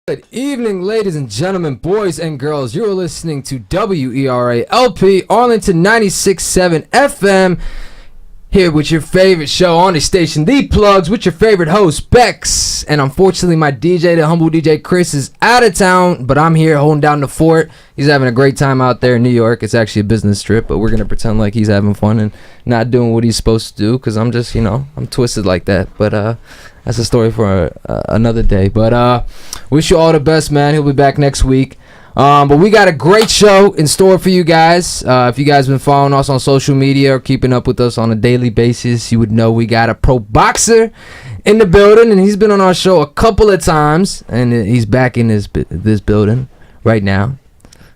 Good evening, ladies and gentlemen, boys and girls. You're listening to WERA LP Arlington 96.7 FM. Here with your favorite show on the station, The Plugs, with your favorite host, Bex. And unfortunately, my DJ, the humble DJ Chris, is out of town, but I'm here holding down the fort. He's having a great time out there in New York. It's actually a business trip, but we're going to pretend like he's having fun and not doing what he's supposed to do, because I'm just, I'm twisted like that. But that's a story for another day. But wish you all the best, man. He'll be back next week. But we got a great show in store for you guys. If you guys been following us on social media or keeping up with us on a daily basis, you would know we got a pro boxer in the building, and he's been on our show a couple of times, and he's back in this building right now.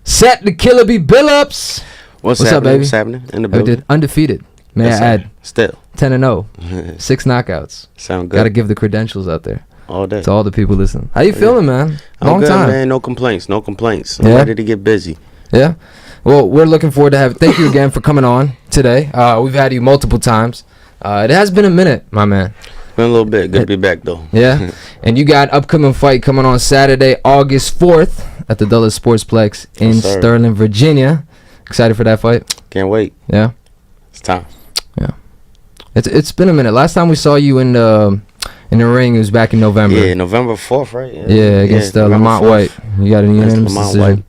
Seth the Killer Billups. What's up, baby? What's happening in the building? Undefeated. May I add? Still 10-0, 6 knockouts. Sound good. Got to give the credentials out there. All day. To all the people listening. How you feeling, man? I'm good, man. No complaints. I'm ready to get busy. Yeah? Well, we're looking forward to thank you again for coming on today. We've had you multiple times. It has been a minute, my man. Been a little bit. Good to be back, though. Yeah? And you got upcoming fight coming on Saturday, August 4th at the Dulles Sportsplex in Sterling, Virginia. Excited for that fight? Can't wait. Yeah? It's time. Yeah. It's been a minute. Last time we saw you in the ring, it was back in November. Yeah, November 4th, right? Yeah, against Lamont 4th. White. You got a unanimous decision.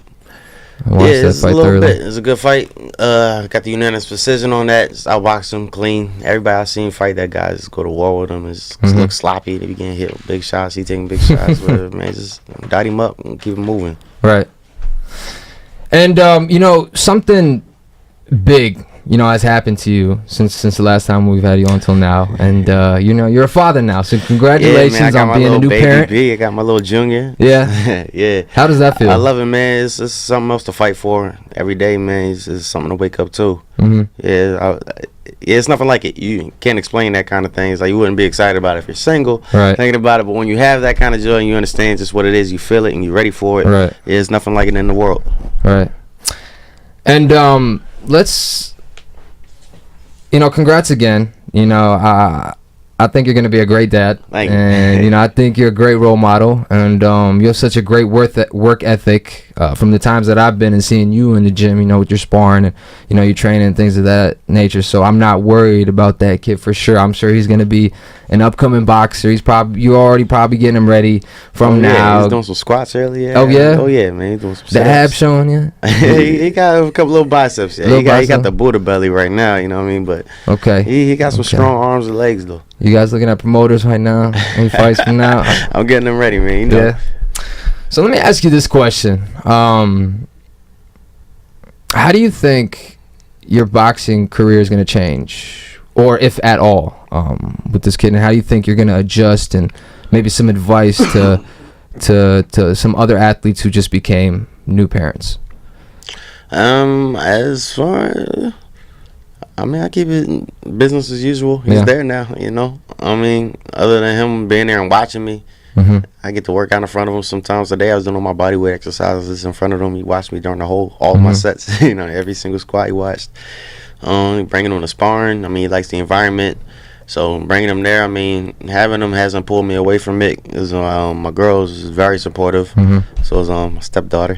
It's a little bit. It's a good fight. Got the unanimous decision on that. I watched him clean. Everybody I seen fight that guy just go to war with him. It looks sloppy. They be getting hit with big shots. He taking big shots. Whatever, man, just dot him up and keep him moving. Right. And something big has happened to you since the last time we've had you on till now, and you're a father now, so congratulations on being a new parent. I got my little junior. Yeah. Yeah. How does that feel? I love it, man. It's something else to fight for every day, man. It's something to wake up to. Yeah, it's nothing like it. You can't explain that kind of thing. It's like you wouldn't be excited about it if you're single, right, thinking about it, but when you have that kind of joy and you understand just what it is, you feel it and you're ready for it, right, there's nothing like it in the world. Right. And let's congrats again. I think you're going to be a great dad. Thank you. And, I think you're a great role model. And you have such a great work ethic from the times that I've been and seeing you in the gym, with your sparring and, your training and things of that nature. So I'm not worried about that kid for sure. I'm sure he's going to be an upcoming boxer. You're already probably getting him ready from now. He's doing some squats earlier. Oh, yeah? Oh, yeah, man. He's doing some the abs showing you? he got a couple little biceps. Yeah. He got the Buddha belly right now, you know what I mean? But okay. He got some strong arms and legs, though. You guys looking at promoters right now? Any fights from now? I'm getting them ready, man. Yeah. So let me ask you this question. How do you think your boxing career is going to change, or if at all, with this kid? And how do you think you're going to adjust, and maybe some advice to some other athletes who just became new parents? As far as... I keep it business as usual. He's there now, other than him being there and watching me, I get to work out in front of him sometimes. Today I was doing all my body weight exercises in front of him. He watched me during all of my sets, every single squat he watched. Bringing him to sparring. He likes the environment. So bringing him there, having him hasn't pulled me away from it. My girl is very supportive. So is my stepdaughter.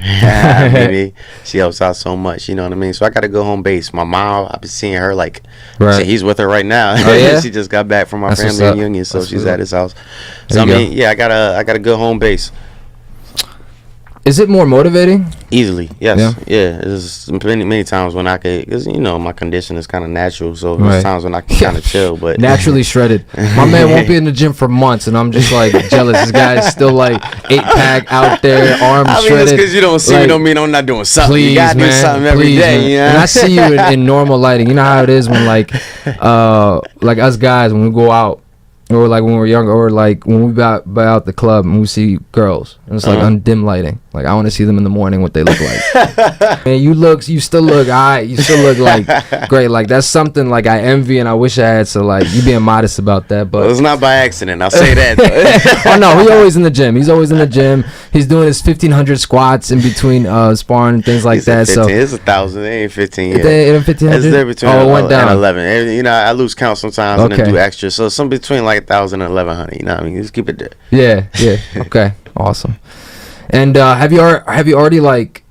She helps out so much, you know what I mean? So I got a good home base. My mom, I've been seeing her he's with her right now. Oh, yeah? She just got back from our family reunion, so she's at his house. So I got a good home base. Is it more motivating? Easily, yes. Yeah. There's many times when I could, because, my condition is kind of natural, so there's times when I can kind of chill, but... Naturally shredded. My man won't be in the gym for months, and I'm just, jealous. This guy's still, 8-pack out there, arms shredded. Just because you don't see me don't mean I'm not doing something. Please, you gotta do something every day, And I see you in normal lighting. You know how it is when, us guys, when we go out, or when we're younger, or when we buy out the club and we see girls, and it's on dim lighting. I want to see them in the morning, what they look like. Man, you still look alright. You still look great. That's something I envy and I wish I had. So you being modest about that, but it's not by accident. I'll say that. Oh no, he's always in the gym. He's always in the gym. He's doing his 1,500 squats in between sparring and things like that. 15. So it's 1,000. It ain't 15 yet. It ain't 1,500. It's there between it went down. and 11. I lose count sometimes and then do extra. So some between 1,000 and 1,100. You know what I mean? Just keep it there. Yeah. Okay. Awesome. And have you already like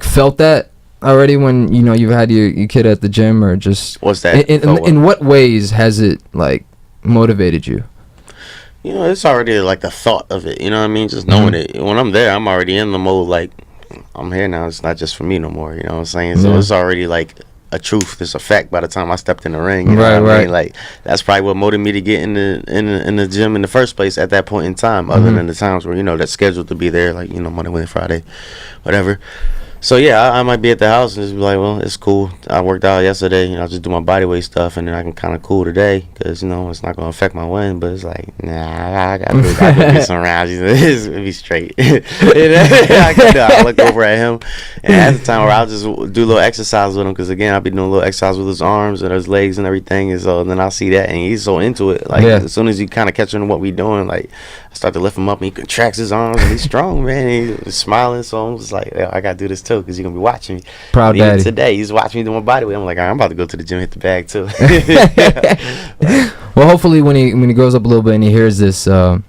felt that already when you've had your kid at the gym, or just what's that? In what ways has it like motivated you? It's already like the thought of it. You know what I mean? Just knowing it. When I'm there, I'm already in the mode like I'm here now. It's not just for me no more. You know what I'm saying? So it's already like a truth. It's a fact by the time I stepped in the ring. You know what I mean? Like that's probably what motivated me to get in the gym in the first place at that point in time. Other than the times where that's scheduled to be there, like Monday, Wednesday, Friday, whatever. So yeah, I might be at the house and just be like, well, it's cool. I worked out yesterday, I'll just do my bodyweight stuff, and then I can kind of cool today because it's not gonna affect my win. But it's like, nah, I gotta do some rounds. It'll be straight. I look over at him, and at the time where I'll just do a little exercise with him, because again, I'll be doing a little exercise with his arms and his legs and everything, and so then I'll see that, and he's so into it. Like as soon as you kind of catch on what we doing, like I start to lift him up, and he contracts his arms, and he's strong, man. And he's smiling, so I'm just like, I gotta do this too, because you're gonna be watching me. Proud daddy. Today he's watching me do my body weight. I'm like, all right, I'm about to go to the gym, hit the bag too. Well, hopefully when he grows up a little bit and he hears this, he'll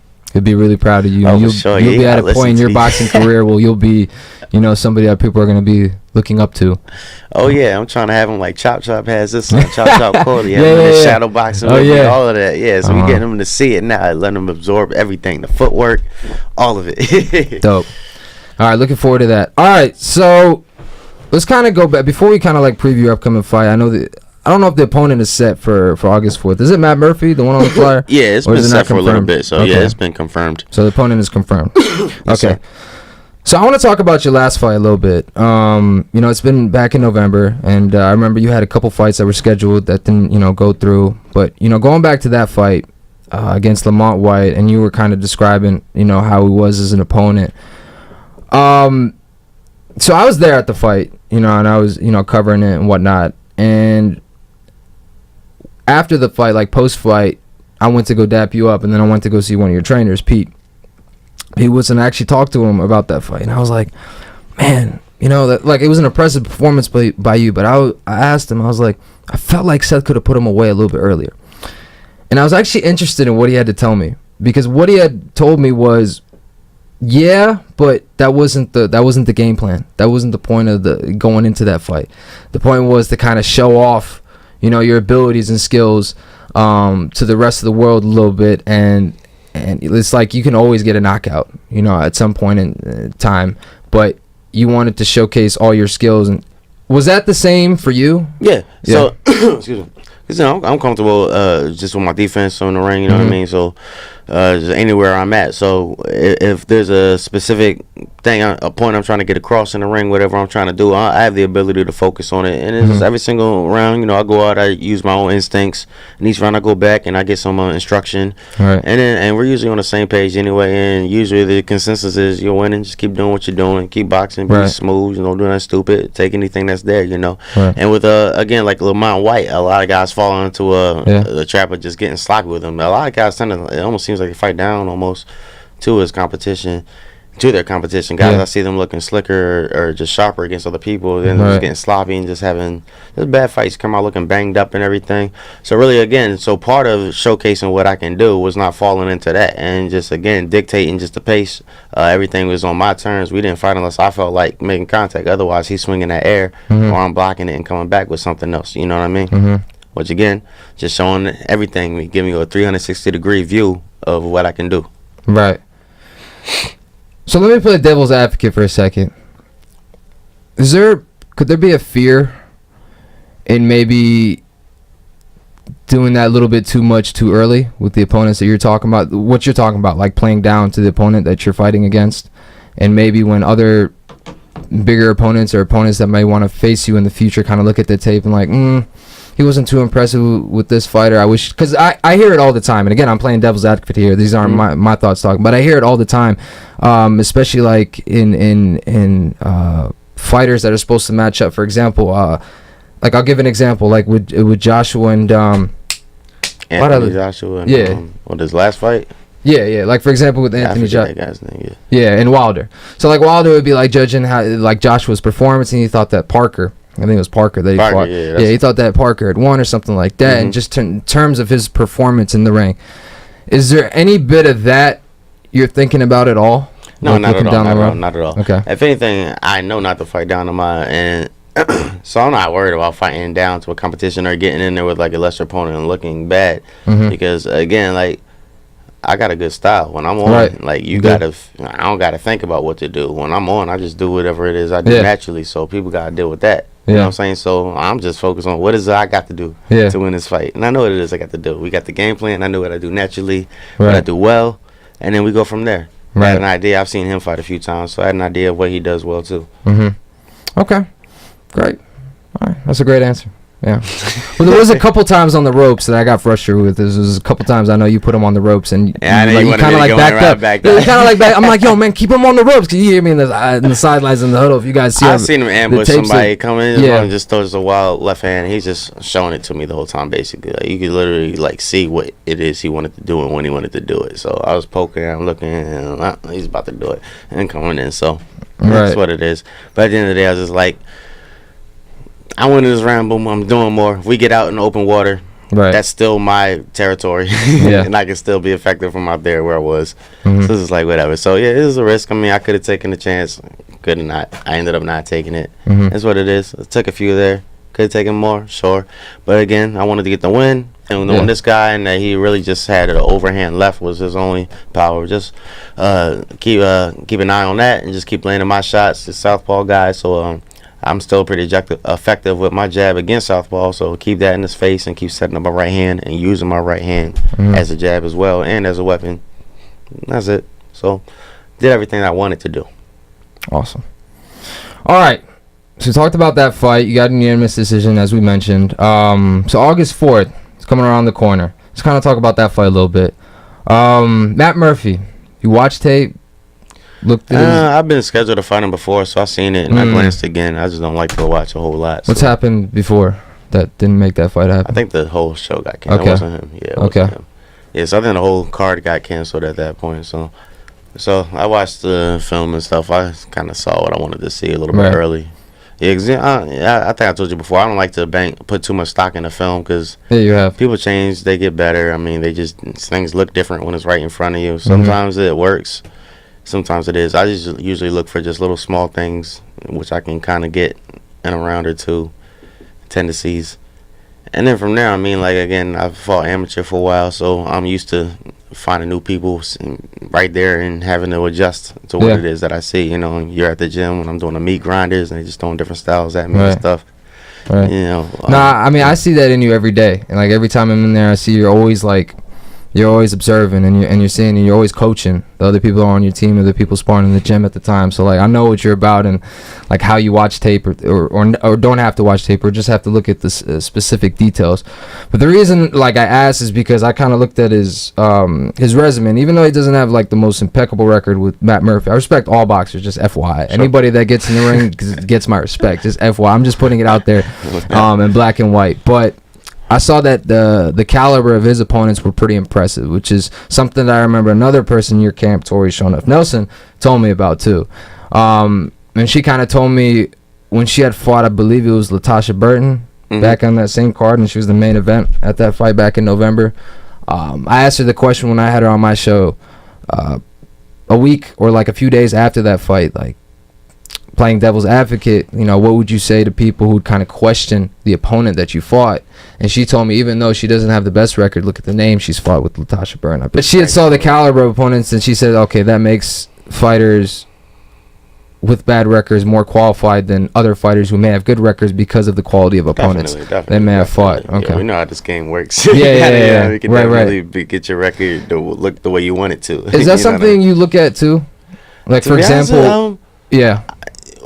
be really proud of you. You'll be at a point in your boxing career where you'll be somebody that people are going to be looking up to. Oh yeah, I'm trying to have him like Chop has this son, Chop Cody, shadow boxing, all of that. Yeah, so we getting him to see it now, letting him absorb everything, the footwork, all of it. Dope. All right, looking forward to that. All right, so let's kind of go back before we kind of like preview your upcoming fight. I don't know if the opponent is set for August 4th. Is it Matt Murphy, the one on the flyer? Yeah, it's been set for a little bit. So yeah, it's been confirmed. So the opponent is confirmed. Yes, okay. sir. So I want to talk about your last fight a little bit. It's been back in November, and I remember you had a couple fights that were scheduled that didn't, go through. But going back to that fight against Lamont White, and you were kind of describing, how he was as an opponent. So I was there at the fight, and I was, covering it and whatnot. And after the fight, like post-fight, I went to go dap you up, and then I went to go see one of your trainers, Pete. He was, and I actually talked to him about that fight, and I was like, man, that like it was an impressive performance by you. But I asked him, I was like, I felt like Seth could have put him away a little bit earlier, and I was actually interested in what he had to tell me, because what he had told me was, yeah, but that wasn't the game plan. That wasn't the point of the going into that fight. The point was to kind of show off, your abilities and skills to the rest of the world a little bit, and it's like you can always get a knockout, at some point in time, but you wanted to showcase all your skills. And was that the same for you? Yeah. So excuse me. Because I'm comfortable just with my defense on the ring, you know what I mean? So just anywhere I'm at. So if there's a specific thing, a point I'm trying to get across in the ring, whatever I'm trying to do, I have the ability to focus on it. And it's just every single round, I go out, I use my own instincts. And each round I go back and I get some instruction. Right. And we're usually on the same page anyway. And usually the consensus is you're winning. Just keep doing what you're doing. Keep boxing. Be smooth. Don't do nothing stupid. Take anything that's there, Right. And with, again, like Lamont White, a lot of guys fall into the trap of just getting sloppy with him. A lot of guys it almost seems like they fight down almost to their competition. Guys, I see them looking slicker or just sharper against other people, then just getting sloppy and just having just bad fights, come out looking banged up and everything. So really, again, part of showcasing what I can do was not falling into that and just, again, dictating just the pace. Everything was on my terms. We didn't fight unless I felt like making contact. Otherwise, he's swinging that air or I'm blocking it and coming back with something else. You know what I mean? Which, again, just showing everything, giving you a 360-degree view of what I can do. Right. So let me play devil's advocate for a second. Could there be a fear in maybe doing that a little bit too much too early with the opponents that you're talking about? What you're talking about, like playing down to the opponent that you're fighting against, and maybe when other bigger opponents or opponents that may want to face you in the future kind of look at the tape and like, he wasn't too impressive with this fighter. I wish, because I hear it all the time. And again, I'm playing devil's advocate here. These aren't my thoughts talking, but I hear it all the time, especially like in fighters that are supposed to match up. For example, like I'll give an example, like with Joshua and Anthony Joshua and what, his last fight? Yeah. Like for example with Anthony Joshua. That guy's name, and Wilder. So like Wilder would be like judging how like Joshua's performance, and he thought that Parker. I think it was Parker that he fought. He thought that Parker had won or something like that. And just in terms of his performance in the ring, is there any bit of that you're thinking about at all? No, not looking at all. down the Not at road? all. Not at all. Okay. If anything, I know not to fight down to my and so I'm not worried about fighting down to a competition or getting in there with like a lesser opponent and looking bad because again, like I got a good style when I'm on. Right. Like you gotta, I don't gotta think about what to do when I'm on. I just do whatever it is I do naturally. So people gotta deal with that. You know what I'm saying? So I'm just focused on what is it I got to do to win this fight, and I know what it is I got to do. We got the game plan. I know what I do naturally, what I do well, and then we go from there. I had an idea. I've seen him fight a few times, so I had an idea of what he does well too. Okay. Great. All right. That's a great answer. Yeah. Well, there was a couple times on the ropes that I got frustrated with. There was a couple times I know you put him on the ropes and you kind of like backed up. You kind of like back. I'm like, yo, man, keep him on the ropes. Cause you hear me in the sidelines in the huddle. If you guys see, I've seen him ambush somebody coming in and just throws a wild left hand. He's just showing it to me the whole time. Basically, like you could literally like see what it is he wanted to do and when he wanted to do it. So I was poking, I'm looking, and he's about to do it and coming in. So that's what it is. But at the end of the day, I was just like, I win this round, boom, I'm doing more. If we get out in the open water, that's still my territory. And I can still be effective from out there where I was. So this is like whatever. So, yeah, it is a risk. I mean, I could have taken the chance. Could have not. I ended up not taking it. That's what it is. I took a few there. Could have taken more, sure. But, again, I wanted to get the win. And knowing this guy and that he really just had an overhand left was his only power. Just keep an eye on that and just keep landing my shots. The southpaw guy, so I'm still pretty effective with my jab against southpaw, so keep that in his face and keep setting up my right hand and using my right hand as a jab as well and as a weapon. That's it. So did everything I wanted to do. Awesome. All right. So we talked about that fight. You got a unanimous decision, as we mentioned. So August 4th, it's coming around the corner. Let's kind of talk about that fight a little bit. Matt Murphy, you watch tape? I've been scheduled to fight him before, so I've seen it and I glanced again. I just don't like to watch a whole lot. What's happened before that didn't make that fight happen? I think the whole show got canceled. It wasn't him. Yeah, it wasn't him. Yeah, so I think the whole card got canceled at that point. So I watched the film and stuff. I kind of saw what I wanted to see a little bit early. Yeah, I think I told you before. I don't like to put too much stock in the film because people change, they get better. I mean, things look different when it's right in front of you. Sometimes it works. Sometimes it is. I just usually look for just little small things which I can kind of get in a round or two, tendencies. And then from there, I mean, like, again, I've fought amateur for a while, so I'm used to finding new people right there and having to adjust to what it is that I see. You know, you're at the gym when I'm doing the meat grinders and they just throwing different styles at me and stuff. You know. I mean, I see that in you every day. And, like, every time I'm in there, I see you're always, like, you're always observing and you're seeing and you're always coaching the other people on your team or the people sparring in the gym at the time. So like I know what you're about and like how you watch tape or don't have to watch tape or just have to look at the specific details. But the reason like I asked is because I kind of looked at his resume, and even though he doesn't have like the most impeccable record with Matt Murphy, I respect all boxers, just FYI. Anybody that gets in the ring gets my respect, just FYI. I'm just putting it out there in black and white. But I saw that the caliber of his opponents were pretty impressive, which is something that I remember another person in your camp, Tori Nelson, told me about too. And she kind of told me when she had fought, I believe it was Latasha Burton, back on that same card, and she was the main event at that fight back in November. I asked her the question when I had her on my show a week or like a few days after that fight, like, playing devil's advocate, you know, what would you say to people who kind of question the opponent that you fought? And she told me, even though she doesn't have the best record, look at the name she's fought with, Latasha Burton. But she had saw the caliber of opponents, and she said, okay, that makes fighters with bad records more qualified than other fighters who may have good records because of the quality of opponents they may have fought. Okay, we know how this game works. Yeah. You can definitely get your record to look the way you want it to. Is that something you look at too? Like, for example,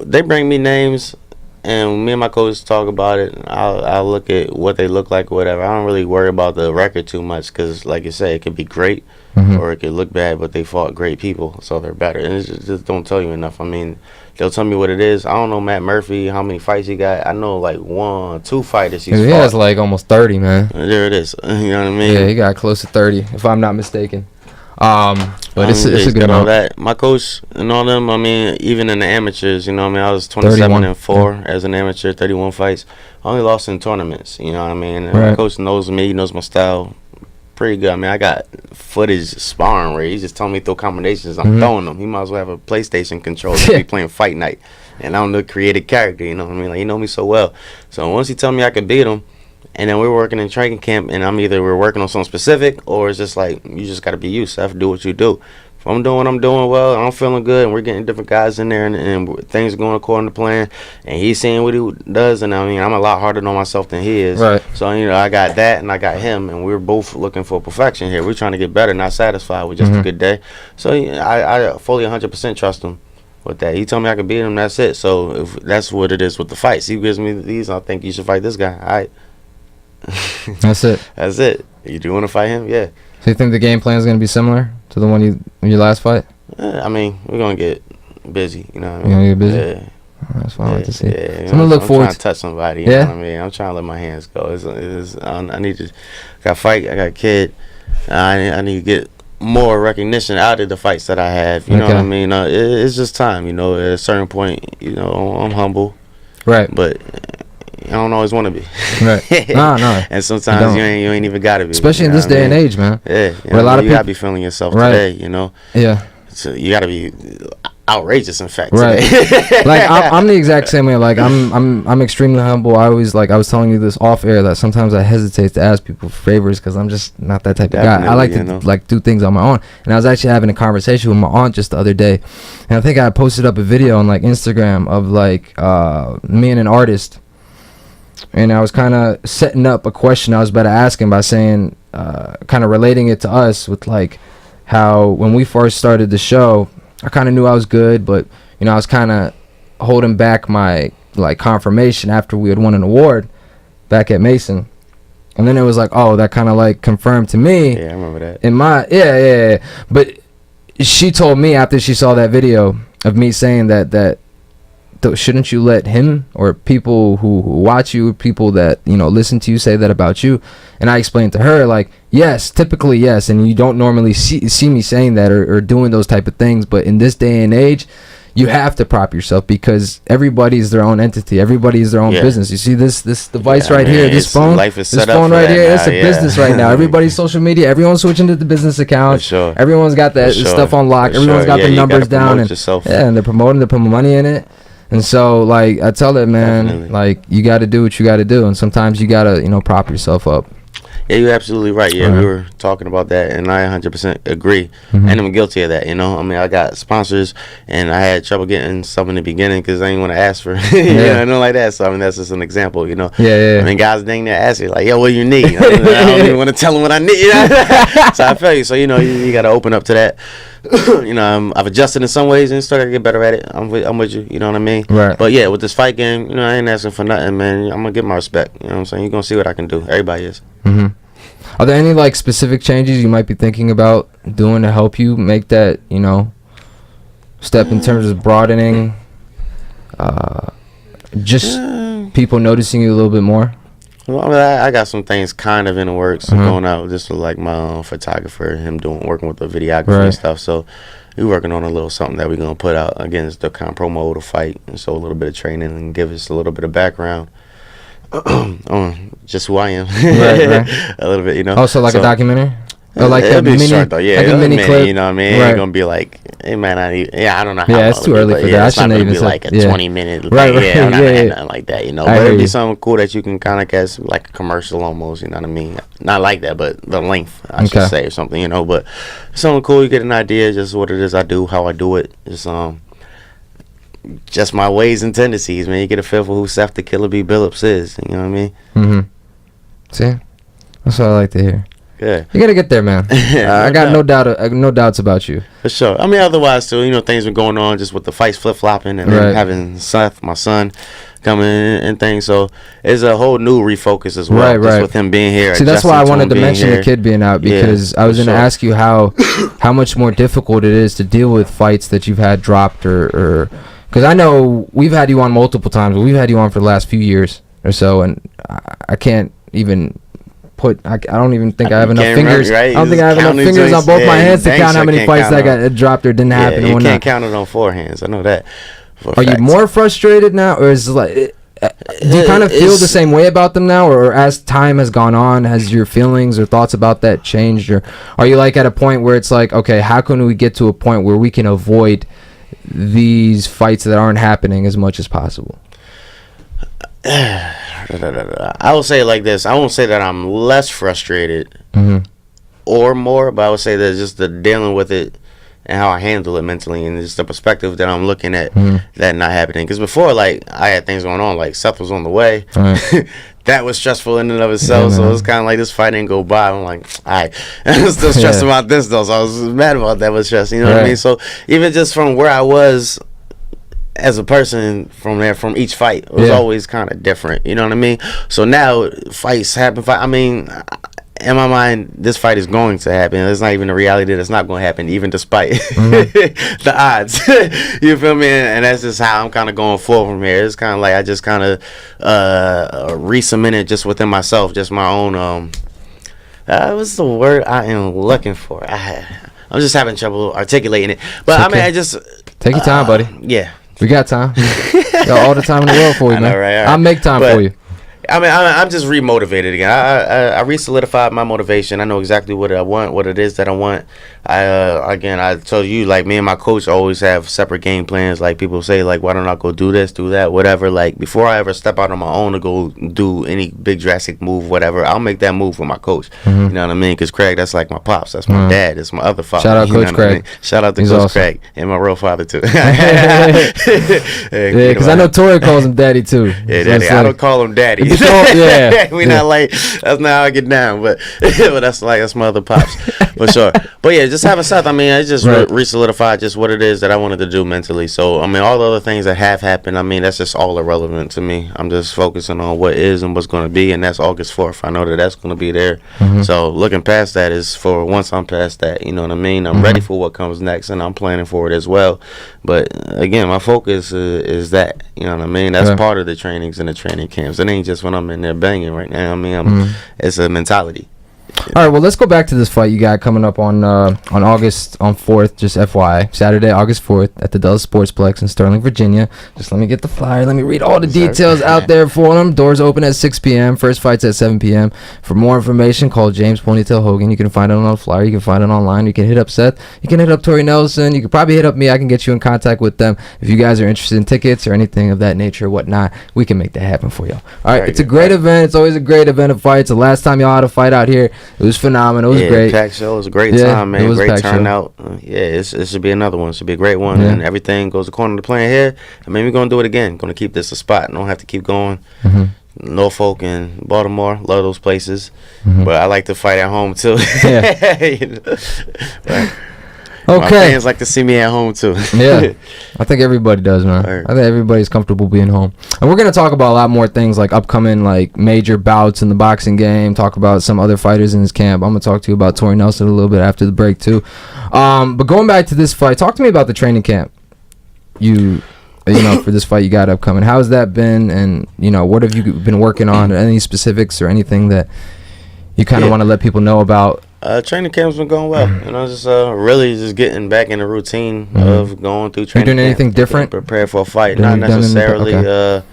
they bring me names, and me and my coach talk about it. And I'll look at what they look like or whatever. I don't really worry about the record too much because, like you say, it could be great or it could look bad, but they fought great people, so they're better. And it just don't tell you enough. I mean, they'll tell me what it is. I don't know Matt Murphy, how many fights he got. I know like 1, 2 fighters he's fought. He has like almost 30, man. There it is. You know what I mean? Yeah, he got close to 30, if I'm not mistaken. But it's a good all that. My coach and all them, I mean, even in the amateurs, you know what I mean, I was 27-4 as an amateur, 31 fights. I only lost in tournaments, you know what I mean? And my coach knows me, he knows my style pretty good. I mean, I got footage sparring where he's just telling me to throw combinations. I'm throwing them. He might as well have a PlayStation controller. Be playing Fight Night. And I'm the creative character, you know what I mean? Like, he know me so well. So once he tell me I could beat him, and then we're working in training camp, and we're working on something specific, or it's just like, you just got to be you, Seth, do what you do. If I'm doing what I'm doing well, I'm feeling good, and we're getting different guys in there, and things are going according to plan, and he's seeing what he does, and I mean, I'm a lot harder on myself than he is. Right. So, you know, I got that, and I got him, and we're both looking for perfection here. We're trying to get better, not satisfied with just a good day. So, I fully 100% trust him with that. He told me I could beat him, that's it. So, if that's what it is with the fights. He gives me these, I think you should fight this guy. All right. That's it. That's it. You do want to fight him? Yeah. So you think the game plan is going to be similar to the one your last fight? I mean, we're going to get busy, you know what I mean? You're going to get busy? Yeah. Oh, that's what I like to see. Yeah, so I'm going to look forward to touch somebody, you know what I mean? I'm trying to let my hands go. I need to, got fight, I got a kid. I need to get more recognition out of the fights that I have, you know what I mean? It's just time, you know, at a certain point, you know, I'm humble. Right. But I don't always want to be. Right. No. And sometimes you ain't even got to be. Especially in this day and age, man. Yeah. Where a lot of people, you got to be feeling yourself today, you know? Yeah. So you got to be outrageous, in fact, right. today. Like, I'm the exact same way. Like, I'm extremely humble. I always, like, I was telling you this off air, that sometimes I hesitate to ask people for favors because I'm just not that type of guy. I like to, like, do things on my own. And I was actually having a conversation with my aunt just the other day. And I think I posted up a video on, like, Instagram of, like, me and an artist. And I was kind of setting up a question I was about to ask him by saying, kind of relating it to us with, like, how when we first started the show, I kind of knew I was good, but, you know, I was kind of holding back my, like, confirmation after we had won an award back at Mason. And then it was like, oh, that kind of, like, confirmed to me. Yeah, I remember that. In my, yeah. But she told me after she saw that video of me saying that shouldn't you let him or people who watch you, people that, you know, listen to you say that about you? And I explained to her, like, yes, typically yes, and you don't normally see me saying that or doing those type of things, but in this day and age, you have to prop yourself because everybody's their own entity, everybody's their own business. You see this device right here, this phone, life is this set phone up right here, now, it's a business right now. Everybody's social media, everyone's switching to the business account. Sure. Everyone's got that stuff on lock. Everyone's got the numbers down, and they're promoting, they're putting money in it. And so, like, I tell it, man, Definitely. like, you got to do what you got to do. And sometimes you got to, you know, prop yourself up. Yeah, you're absolutely right. Yeah, we were talking about that, and I 100% agree. And I'm guilty of that, you know? I mean, I got sponsors, and I had trouble getting some in the beginning because I didn't want to ask for, you know, nothing like that. So, I mean, that's just an example, you know? Yeah. I mean, guys dang near ask you, like, yo, what do you need? I don't even want to tell them what I need. You know? So, I feel you. So, you know, you got to open up to that. You know, I've adjusted in some ways and still got to get better at it. I'm with you, you know what I mean? Right. But, yeah, with this fight game, you know, I ain't asking for nothing, man. I'm going to get my respect. You know what I'm saying? You're going to see what I can do. Everybody is. Are there any, like, specific changes you might be thinking about doing to help you make that, you know, step in terms of broadening, just people noticing you a little bit more? Well, I mean, I got some things kind of in the works. Going out just with, like, my own photographer, him working with the videography and stuff. So we're working on a little something that we're going to put out against the kind of promo to fight, and so a little bit of training and give us a little bit of background on just who I am. Right. A little bit, you know. Also, like a documentary? Or like it'll a be mini, short, though. Yeah, like a mini clip. You know what I mean? It ain't gonna be like, hey man, I don't know how. Yeah, it's too early for that. It's not gonna be like a 20-minute. Right. Yeah, I'm not gonna have nothing like that, you know. But it'll be something cool that you can kind of catch, like a commercial almost. You know what I mean? Not like that, but the length, I should say, or something. You know, but something cool. You get an idea, just what it is I do, how I do it. Just my ways and tendencies, man. You get a feel for who Seth the Killer B. Billups is. You know what I mean? See, that's what I like to hear. Good. You gotta get there, man. I got no doubts about you. For sure. I mean, otherwise too, you know, things been going on just with the fights flip flopping and then having Seth, my son, coming in and things. So it's a whole new refocus as well. Just with him being here. See, that's why I wanted to mention the kid being out, because I was gonna ask you how much more difficult it is to deal with fights that you've had dropped or because I know we've had you on multiple times, but we've had you on for the last few years or so, and I can't even I don't even think I have enough fingers. Remember, right? I don't think I have enough fingers on both my hands to count how many fights that got dropped or didn't happen. You can't count it on 4 hands. I know that. Are you more frustrated now, or is it like Do you kind of feel the same way about them now, or as time has gone on, has your feelings or thoughts about that changed, or are you like at a point where it's like, okay, how can we get to a point where we can avoid these fights that aren't happening as much as possible? I will say it like this. I won't say that I'm less frustrated or more, but I would say that just the dealing with it and how I handle it mentally, and just the perspective that I'm looking at that not happening. Because before, like, I had things going on, like Seth was on the way. Right. That was stressful in and of itself. So it was kind of like this fight didn't go by. I'm like, all right. I'm still stressed about this, though. So I was mad about that with stress. You know what I mean? So even just from where I was as a person from each fight, it was always kind of different. You know what I mean? So now fights happen. I mean, in my mind, this fight is going to happen. It's not even a reality that it's not going to happen, even despite the odds. You feel me? And that's just how I'm kind of going forward from here. It's kind of like I just kind of re-cemented just within myself, just my own. What's the word I am looking for? I'm just having trouble articulating it. But I mean, I just take your time, buddy. Yeah, we got time. Got all the time in the world for you, man. Right. I'll make time for you. I mean, I'm just re-motivated again. I re-solidified my motivation. I know exactly what I want, what it is that I want. I told you, like, me and my coach always have separate game plans. Like, people say, like, why don't I go do this, do that, whatever. Like, before I ever step out on my own to go do any big drastic move, whatever, I'll make that move with my coach. You know what I mean? Because Craig, that's like my pops. That's my dad. That's my other father. Shout out Coach Craig. I mean? Shout out to Coach awesome. Craig and my real father, too. Yeah, because I know Tori calls him daddy, too. Yeah, daddy. I don't call him daddy. We not like, that's not how I get down, but that's my other pops for sure. But yeah, just having Seth, I mean, I just re-solidified just what it is that I wanted to do mentally. So I mean, all the other things that have happened, I mean, that's just all irrelevant to me. I'm just focusing on what is and what's going to be, and that's August 4th. I know that that's going to be there. So looking past that is for once I'm past that, you know what I mean? I'm ready for what comes next, and I'm planning for it as well. But again, my focus is that, you know what I mean? That's part of the trainings and the training camps. It ain't just when I'm in there banging right now. I mean, it's a mentality. All right, well, let's go back to this fight you got coming up on August 4th, just FYI, Saturday, August 4th at the Dulles Sportsplex in Sterling, Virginia. Just let me get the flyer. Let me read all the details out there for them. Doors open at 6 p.m. First fight's at 7 p.m. For more information, call James Ponytail Hogan. You can find it on the flyer. You can find it online. You can hit up Seth. You can hit up Tori Nelson. You can probably hit up me. I can get you in contact with them. If you guys are interested in tickets or anything of that nature or whatnot, we can make that happen for you. All right, it's a great event. It's always a great event of fights. The last time y'all had a fight out here, it was phenomenal. It was great. Packed show. It was a great time, man. It was great turnout. It should be another one. It should be a great one. And everything goes according to plan here. I mean, we're going to do it again. Going to keep this a spot. Don't have to keep going. Norfolk and Baltimore. Love those places. But I like to fight at home, too. Okay. My fans like to see me at home too. Yeah, I think everybody does, man. I think everybody's comfortable being home. And we're gonna talk about a lot more things, like upcoming like major bouts in the boxing game. Talk about some other fighters in his camp. I'm gonna talk to you about Tori Nelson a little bit after the break too. But going back to this fight, talk to me about the training camp. You know, for this fight you got upcoming. How has that been? And you know, what have you been working on? Any specifics or anything that you kind of want to let people know about? Training camp's been going well. You know, just really just getting back in the routine of going through training. You doing anything different? Prepare for a fight. Not necessarily. Not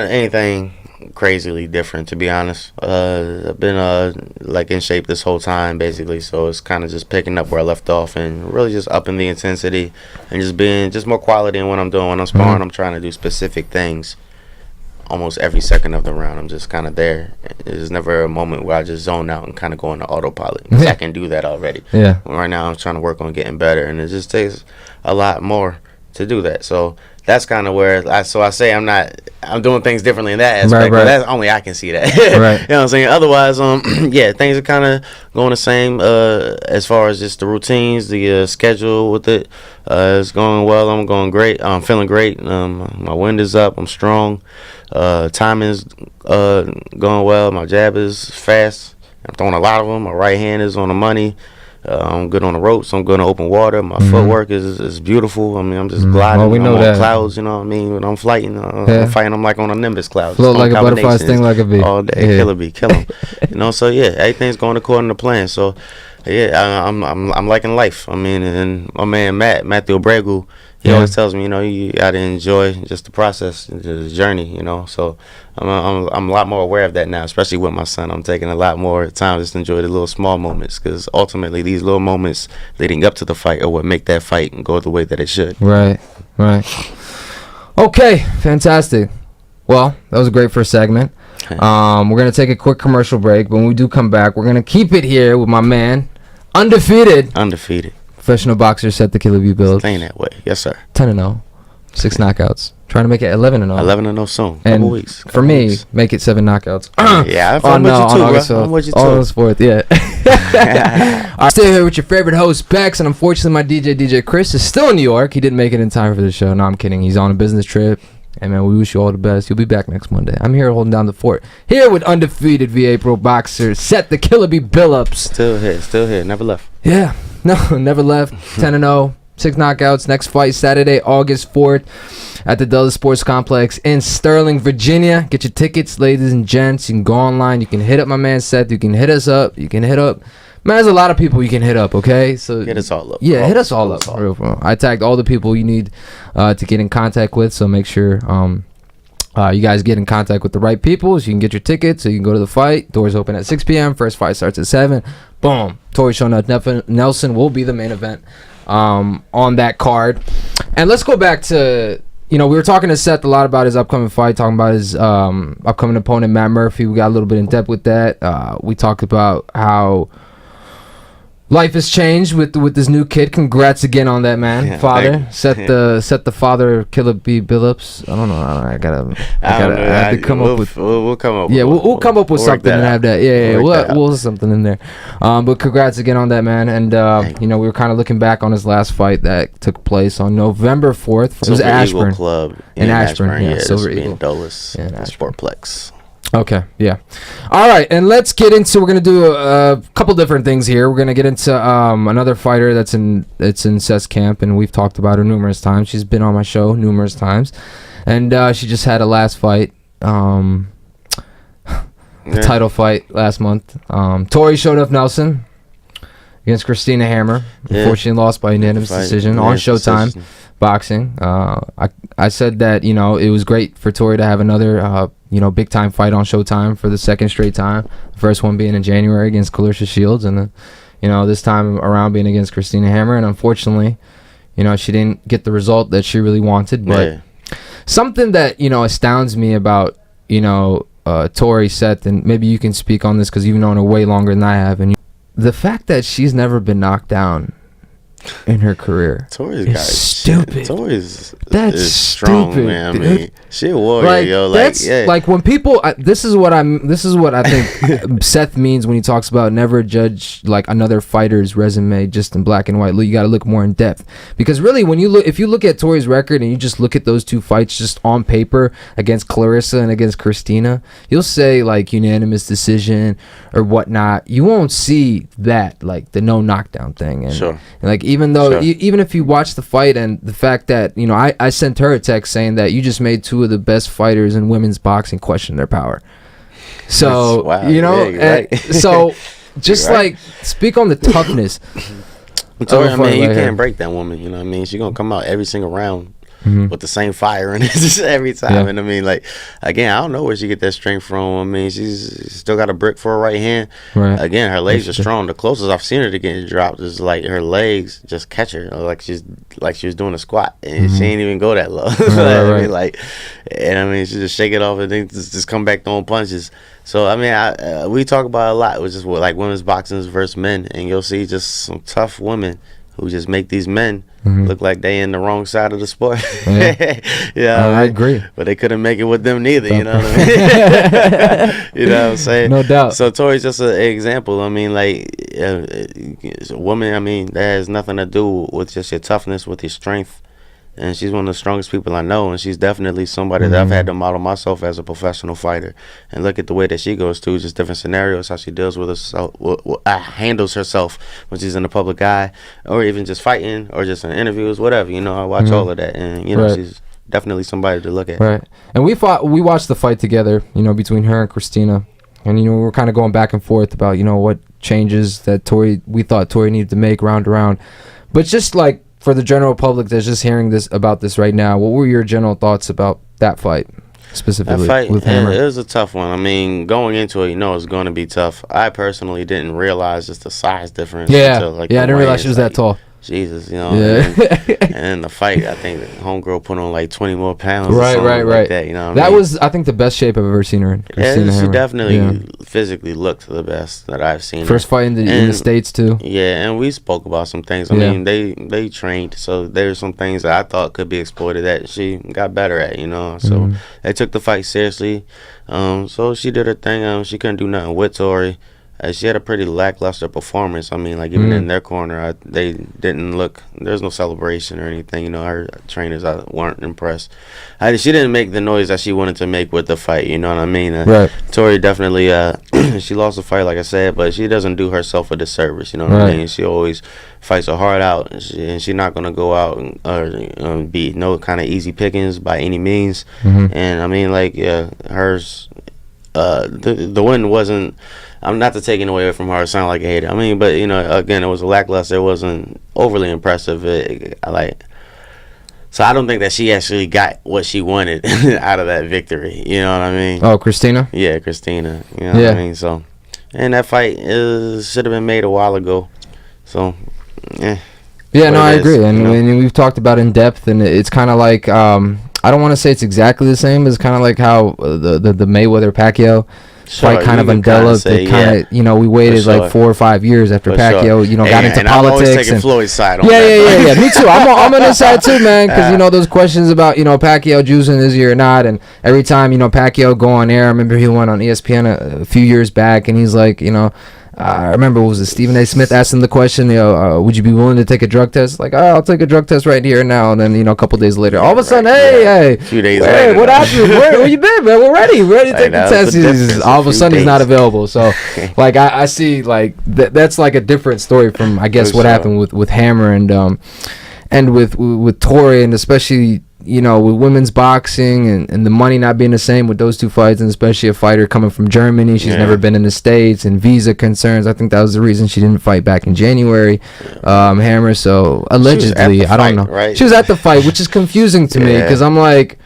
anything crazily different, to be honest. I've been like in shape this whole time, basically. So it's kind of just picking up where I left off and really just upping the intensity and just being just more quality in what I'm doing. When I'm sparring, I'm trying to do specific things. Almost every second of the round, I'm just kind of there. There's never a moment where I just zone out and kind of go into autopilot. I can do that already. Yeah. Right now, I'm trying to work on getting better, and it just takes a lot more to do that. So that's kind of where I say I'm doing things differently in that aspect. But that's only I can see that. You know what I'm saying? Otherwise, things are kind of going the same as far as just the routines, the schedule with it. It's going well. I'm going great. I'm feeling great. My wind is up. I'm strong. Timing is going well. My jab is fast. I'm throwing a lot of them. My right hand is on the money. I'm good on the ropes. I'm good on open water. My footwork is beautiful. I mean, I'm just gliding. Well, we know I'm that. on clouds, you know what I mean? When I'm fighting, I'm fighting. I'm like on a Nimbus cloud. Float like a butterfly, sting like a bee. All day, kill a bee, kill him. You know, so everything's going according to plan. So I'm liking life. I mean, and my man Matthew Bregu, he always tells me, you know, you got to enjoy just the process, the journey, you know. So I'm a lot more aware of that now, especially with my son. I'm taking a lot more time just to enjoy the little small moments, because ultimately these little moments leading up to the fight are what make that fight go the way that it should. Right. Okay, fantastic. Well, that was a great first segment. We're going to take a quick commercial break. But when we do come back, we're going to keep it here with my man, Undefeated. Professional boxer, Seth the Killer B. Billups. Staying that way. Yes, sir. 10-0. 6 knockouts. Trying to make it 11-0. 11-0 soon. And couple weeks. For me, make it 7 knockouts. Yeah, I'm with you too, August bro. I'm with you too. August 4th, yeah. I'm still here with your favorite host, Bex, and unfortunately my DJ Chris is still in New York. He didn't make it in time for the show. No, I'm kidding. He's on a business trip. Hey, man, we wish you all the best. You'll be back next Monday. I'm here holding down the fort. Here with undefeated VA Pro boxer, Seth the Killer B. Billups. Still here. Never left. Yeah. No, never left. 10-0. 6 knockouts. Next fight Saturday, August 4th at the Dulles Sports Complex in Sterling, Virginia. Get your tickets, ladies and gents. You can go online. You can hit up my man Seth. You can hit us up. You can hit up. Man, there's a lot of people you can hit up, okay? So hit us all up. Yeah, hit us all up. Real, bro. I tagged all the people you need to get in contact with, so make sure you guys get in contact with the right people so you can get your tickets, so you can go to the fight. Doors open at 6 p.m. First fight starts at 7. Boom. Tori Nelson will be the main event on that card. And let's go back to, we were talking to Seth a lot about his upcoming fight, talking about his upcoming opponent, Matt Murphy. We got a little bit in depth with that. We talked about how life has changed with this new kid. Congrats again on that, man. Yeah, father. Set the father, Killer B. Billups. I don't know. I have to come up with. We'll come up. Yeah, we'll come up with something and have that. Yeah, we'll have something in there. But congrats again on that, man. And we were kind of looking back on his last fight that took place on November 4th. It was Ashburn Club in Ashburn. Yeah, Silver Eagle Dulles Sportplex. Okay, yeah. All right, and let's get into, we're going to do a couple different things here. We're going to get into another fighter that's in Seth's camp, and we've talked about her numerous times. She's been on my show numerous times, and she just had a last fight, title fight last month. Tori Nelson against Christina Hammer. Unfortunately lost by unanimous decision on Showtime Boxing. I said that, it was great for Tori to have another big time fight on Showtime for the second straight time. The first one being in January against Clarissa Shields, and this time around being against Christina Hammer. And unfortunately, she didn't get the result that she really wanted. But something that astounds me about Tori, Seth, and maybe you can speak on this because you've known her way longer than I have, and the fact that she's never been knocked down in her career. Tori's stupid. Tori's that's strong, stupid, man. Dude. I mean, she a warrior, Like when people, this is what I think Seth means when he talks about never judge like another fighter's resume just in black and white. You got to look more in depth, because really if you look at Tori's record and you just look at those two fights just on paper against Clarissa and against Christina, you'll say like unanimous decision or whatnot. You won't see that, like the no knockdown thing. And, sure. And like even if you watch the fight and the fact that I sent her a text saying that you just made two of the best fighters in women's boxing question their power. So right. So just like speak on the toughness. Tori, you can't break that woman. You know what I mean? She's gonna come out every single round with the same fire in it just every time. Yeah. And I mean, like, again, I don't know where she get that strength from. I mean, she's still got a brick for her right hand. Right. Again, her legs are strong. The closest I've seen her to getting dropped is like her legs just catch her, like she was doing a squat, and she ain't even go that low. I mean, she just shake it off and then just come back throwing punches. So I mean, we talk about it a lot, which is like women's boxing versus men, and you'll see just some tough women who just make these men look like they in the wrong side of the sport. I agree. But they couldn't make it with them neither, you know what I mean? You know what I'm saying? No doubt. So Tori's just an example. I mean, like, a woman, I mean, that has nothing to do with just your toughness, with your strength. And she's one of the strongest people I know, and she's definitely somebody that I've had to model myself as a professional fighter. And look at the way that she goes through just different scenarios, how she deals with herself, handles herself when she's in the public eye, or even just fighting, or just in interviews, whatever. I watch all of that, and she's definitely somebody to look at. Right. And we watched the fight together, between her and Christina, and we were kind of going back and forth about what changes that we thought Tori needed to make round to round, but just like for the general public that's just hearing about this right now, what were your general thoughts about that fight specifically? That fight, with Hammer? it was a tough one. I mean, going into it, it's going to be tough. I personally didn't realize just the size difference. Until, I didn't realize she was that tall. Jesus, Yeah. and in the fight, I think the homegirl put on like 20 more pounds. Right. Like that, that was, I think, the best shape I've ever seen her in. She definitely physically looked the best that I've seen. First fight in the States too. Yeah, and we spoke about some things. I mean, they trained, so there's some things that I thought could be exploited that she got better at. So they took the fight seriously. So she did her thing. She couldn't do nothing with Tori. She had a pretty lackluster performance. I mean, like, even in their corner, they didn't look. There's no celebration or anything. Her trainers weren't impressed. She didn't make the noise that she wanted to make with the fight. You know what I mean? Right. Tori definitely. She lost the fight, like I said, but she doesn't do herself a disservice. You know what I mean? She always fights her heart out, and she's not gonna go out and be no kind of easy pickings by any means. And I mean, like, hers. The win wasn't. I'm not to take it away from her. It sound like a hater. I mean, but again, it was a lackluster. It wasn't overly impressive. So I don't think that she actually got what she wanted out of that victory. You know what I mean? Oh, Christina. Yeah, Christina. You know what I mean? So, and that fight should have been made a while ago. So, yeah. Yeah, no, I agree, and we've talked about in depth, and it's kind of like I don't want to say it's exactly the same. It's kind of like how the Mayweather Pacquiao fight kind of undeveloped. We waited like 4 or 5 years after Pacquiao, got into politics. I'm always taking Floyd's side on that. Yeah. Me too. I'm on his side too, man. Because those questions about Pacquiao juicing this year or not, and every time Pacquiao go on air. I remember he went on ESPN a few years back, and he's like, I remember, was it Stephen A. Smith asked him the question, would you be willing to take a drug test? Like, I'll take a drug test right here and now. And then, a couple days later, all of a sudden, hey, a few days later, what happened? Where you been, man? We're ready to take the test. All of a sudden, he's not available. So, like, I see, like, that's like a different story from, I guess, what happened with Hammer and with Tori, and especially, with women's boxing and the money not being the same with those two fights, and especially a fighter coming from Germany. She's never been in the States, and visa concerns. I think that was the reason she didn't fight back in January. Hammer, so allegedly, I don't know. Right? She was at the fight, which is confusing to me, because I'm like,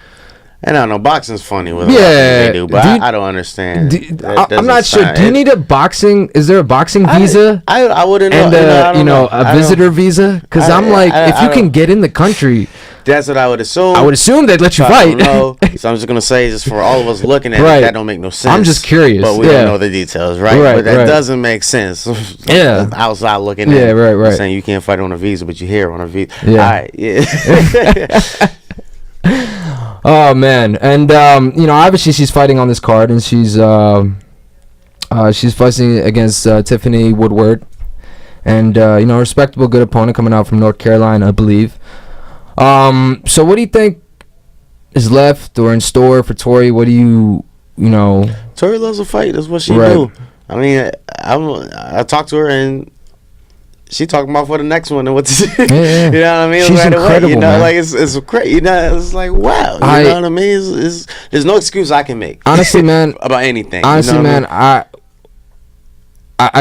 and I don't know, boxing's funny with they do, but I don't understand. I'm not sure. Do you need a boxing? Is there a boxing visa? I wouldn't know. And a visitor visa? Because I'm like, if you can get in the country. That's what I would assume. I would assume they'd let you fight. So I'm just gonna say, just for all of us looking at it, that don't make no sense. I'm just curious. But we don't know the details, right? But that doesn't make sense. Outside looking at it. Saying you can't fight on a visa, but you're here on a visa. Yeah. All right. Oh man, and obviously she's fighting on this card, and she's fighting against Tiffany Woodward, and respectable, good opponent coming out from North Carolina, I believe. So what do you think is left or in store for Tori? What do you Tori loves to fight. That's what she do. I mean, I talked to her, and she talking about for the next one and what to do. You know what I mean? She's incredible, man. Like it's crazy. It's like, wow. You know what I mean? There's no excuse I can make. Honestly, man. About anything. Honestly, man, I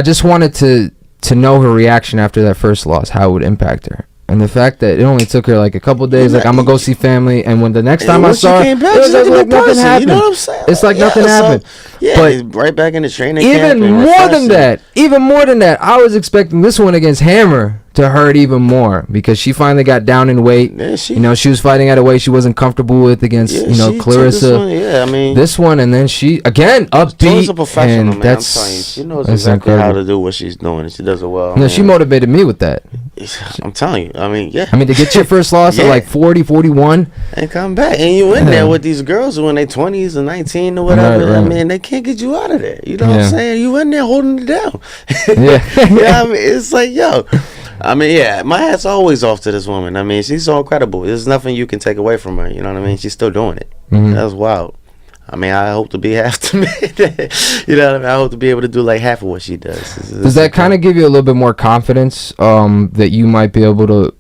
just wanted to know her reaction after that first loss, how it would impact her. And the fact that it only took her like a couple days, like, I'm gonna go see family, and when the next time I saw her, it was like nothing happened. You know what I'm saying? It's like nothing happened. But right back in the training camp. Even more than that, I was expecting this one against Hammer to hurt even more, because she finally got down in weight. Yeah, she was fighting at a weight she wasn't comfortable with against Clarissa. This one, and then she again upbeat. She's a professional, man. I'm telling you, she knows exactly how to do what she's doing, and she does it well. No, she motivated me with that. I'm telling you. To get your first loss at like 40, 41, and come back, and you in there with these girls who in their 20s and 19 or whatever. Right. They can't get you out of there. You know what I'm saying? You in there holding it down. It's like, yo. My hat's always off to this woman. She's so incredible. There's nothing you can take away from her. You know what I mean? She's still doing it. That's wild. I hope to be half to me. You know what I hope to be able to do like half of what she does. Does that kind of give you a little bit more confidence that you might be able to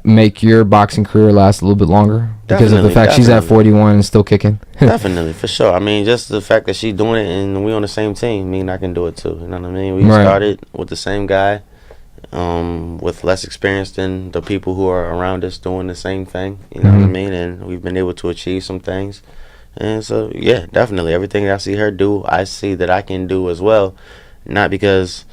make your boxing career last a little bit longer? Because of the fact she's at 41 and still kicking? Definitely, for sure. Just the fact that she's doing it and we on the same team, I can do it too. You know what I mean? We started with the same guy. with less experience than the people who are around us doing the same thing. You know what I mean? And we've been able to achieve some things. And so, yeah, definitely. Everything that I see her do, I see that I can do as well. Not because,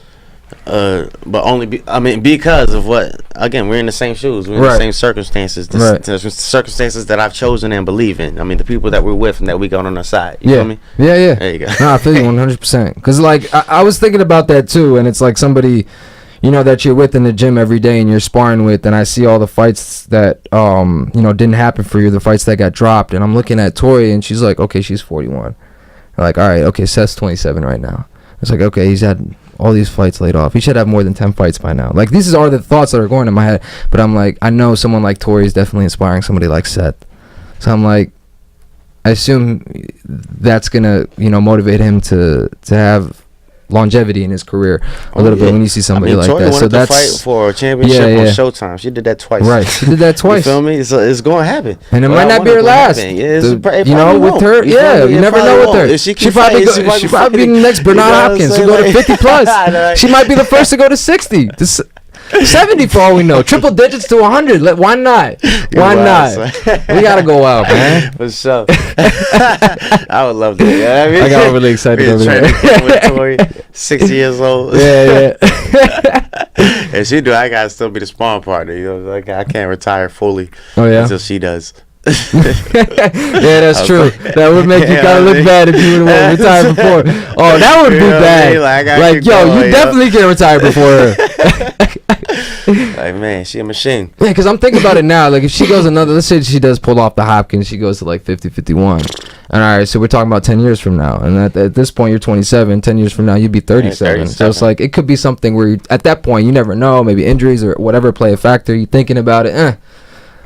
but only, because of what, again, we're in the same shoes. We're in the same circumstances. The circumstances that I've chosen and believe in. I mean, the people that we're with and that we got on our side. You feel me? Yeah. There you go. No, I feel you 100%. Because, like, I was thinking about that, too. And it's like somebody, you know, that you're with in the gym every day and you're sparring with, and I see all the fights that you know, didn't happen for you, the fights that got dropped, and I'm looking at Tori and she's like, okay, she's 41. I'm like, all right, okay, Seth's 27 right now. It's like, okay, he's had all these fights laid off. He should have more than 10 fights by now. Like, these are the thoughts that are going in my head, but I'm like, I know someone like Tori is definitely inspiring somebody like Seth. So I'm like, I assume that's gonna, you know, motivate him to have longevity in his career a little bit when you see somebody like Tori that. So that's that's fight for a championship on Showtime. She did that twice. Right, she did that twice. You feel me? It's going to happen, and it might not be her last. Yeah, you know, with her, you never know with her. She probably be the next Bernard Hopkins who go to 50 plus. She might be the first to go to 60. 70 for all we know. Triple digits to 100. Why not? Why not? We gotta go out, man. For sure. I would love that. You know what I mean? I got really excited over that. With Tori, 60 years old. Yeah. And she do. I gotta still be the sparring partner. You know, like I can't retire fully until she does. Yeah, that's true. That would make you kind of look bad if you would have retired before. Oh, that would be bad. Like, yo, you definitely can't retire before her. Like, man, she a machine. Yeah, because I'm thinking about it now. Like, if she goes another, let's say she does pull off the Hopkins, she goes to like 50, 51. And all right, so we're talking about 10 years from now. And at this point, you're 27. 10 years from now, you'd be 37. So it's like, it could be something where at that point, you never know. Maybe injuries or whatever play a factor. You're thinking about it.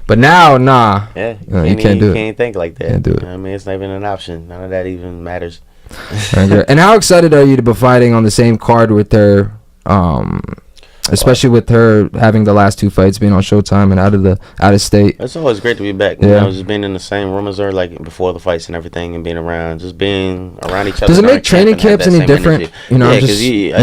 But now, nah. Yeah, you can't do it. You can't think like that. Can't do it. I mean, it's not even an option. None of that even matters. And how excited are you to be fighting on the same card with her, especially with her having the last two fights being on Showtime and out of state? It's always great to be back. You know, just being in the same room as her, like before the fights and everything, and being around, just being around each other. Does it make training camps any different? Energy. You know, yeah,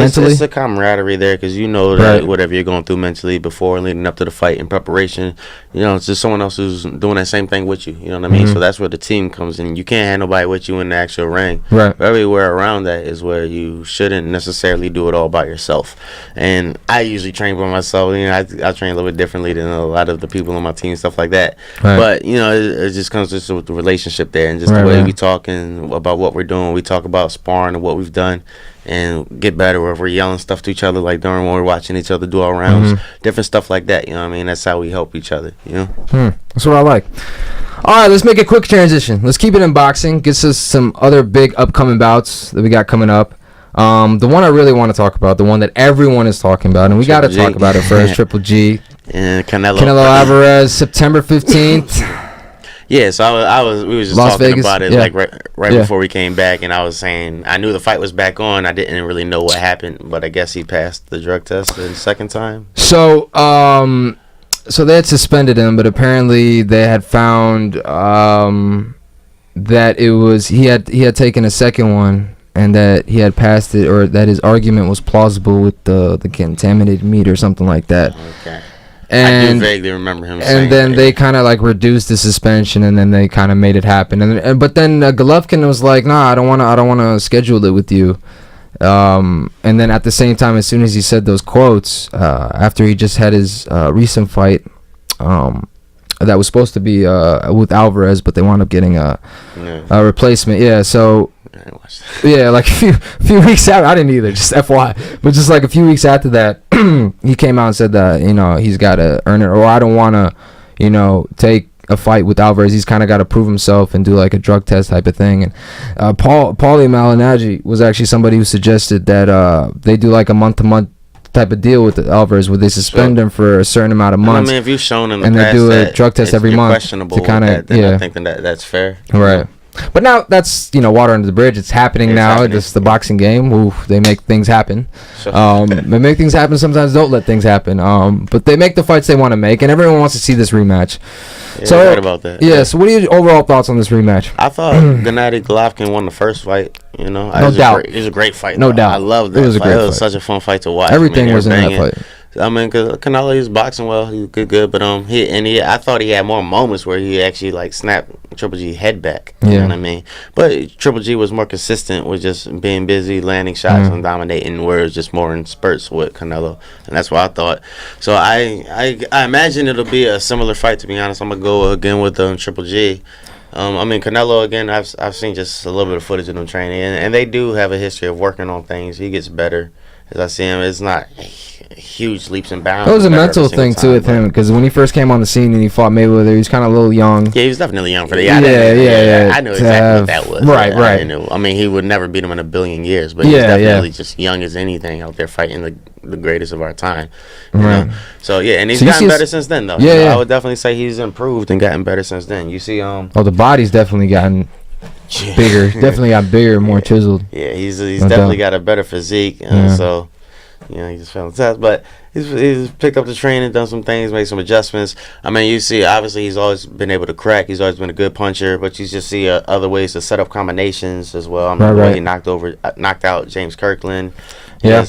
because it's a camaraderie there, because you know that whatever you're going through mentally before and leading up to the fight in preparation, you know, it's just someone else who's doing that same thing with you. You know what I mean? So that's where the team comes in. You can't have nobody with you in the actual ring. Right. Everywhere around that is where you shouldn't necessarily do it all by yourself. And I usually train by myself. You know, I train a little bit differently than a lot of the people on my team, stuff like that. Right. But you know, it just comes just with the relationship there, and just the way we talking about what we're doing. We talk about sparring and what we've done, and get better. Or if we're yelling stuff to each other, like during when we're watching each other do our rounds, different stuff like that. You know what I mean? That's how we help each other. You know. That's what I like. All right, let's make a quick transition. Let's keep it in boxing. Gets us some other big upcoming bouts that we got coming up. The one I really want to talk about, the one that everyone is talking about, and we got to talk about it first. Triple G. And Canelo Alvarez, September 15th. Yeah, so we was just Las talking Vegas, about it like right before we came back, and I was saying I knew the fight was back on. I didn't really know what happened, but I guess he passed the drug test the second time. So they had suspended him, but apparently they had found that it was he had taken a second one. And that he had passed it, or that his argument was plausible with the contaminated meat or something like that. Okay. And I do vaguely remember him saying and then they kind of like reduced the suspension, and then they kind of made it happen. But then Golovkin was like, "Nah, I don't want to schedule it with you." And then at the same time, as soon as he said those quotes, after he just had his recent fight, that was supposed to be with Alvarez, but they wound up getting a replacement. Yeah, so. Yeah, like a few weeks after, I didn't either, just FYI, but just like a few weeks after that, he came out and said that, you know, he's got to earn it, or I don't want to, you know, take a fight with Alvarez. He's kind of got to prove himself and do like a drug test type of thing. And Paulie Malignaggi was actually somebody who suggested that they do like a month-to-month type of deal with Alvarez, where they suspend him for a certain amount of months. I mean, if you've shown in the and past they do a drug test every month questionable to kind of, I think that's fair. Right. But now that's, you know, water under the bridge. It's happening now. It's the boxing game. Ooh, they make things happen. Sure. They make things happen. Sometimes don't let things happen. But they make the fights they want to make, and everyone wants to see this rematch. Yeah, so right about that. Yeah. So what are your overall thoughts on this rematch? I thought Gennady Golovkin won the first fight. You know, no doubt. It was a great fight. No doubt. I loved that. It was a great fight. It was such a fun fight to watch. Everything was in that fight. I mean, cause Canelo, he was boxing well, he was good, but I thought he had more moments where he actually like snapped Triple G head back. You know what I mean? But Triple G was more consistent with just being busy, landing shots and dominating, where it was just more in spurts with Canelo, and that's what I thought. So I imagine it'll be a similar fight. To be honest, I'm gonna go again with Triple G. I mean, Canelo, again, I've seen just a little bit of footage of them training, and they do have a history of working on things. He gets better as I see him. It's not huge leaps and bounds. It was a mental thing too with him, because when he first came on the scene and he fought Mayweather, he was kind of a little young. Yeah, he was definitely young for that. Yeah. I knew exactly what that was. Right. I mean, he would never beat him in a billion years, but he was definitely just young as anything out there fighting the greatest of our time. You know? So yeah, and he's gotten better since then, though. I would definitely say he's improved and gotten better since then. You see, the body's definitely gotten bigger. Definitely got bigger, more chiseled. Yeah, he's definitely got a better physique, so. You know, he just fell in test, but he's picked up the training, done some things, made some adjustments. I mean, you see, obviously, he's always been able to crack. He's always been a good puncher, but you just see other ways to set up combinations as well. I mean, he knocked out James Kirkland. Yeah.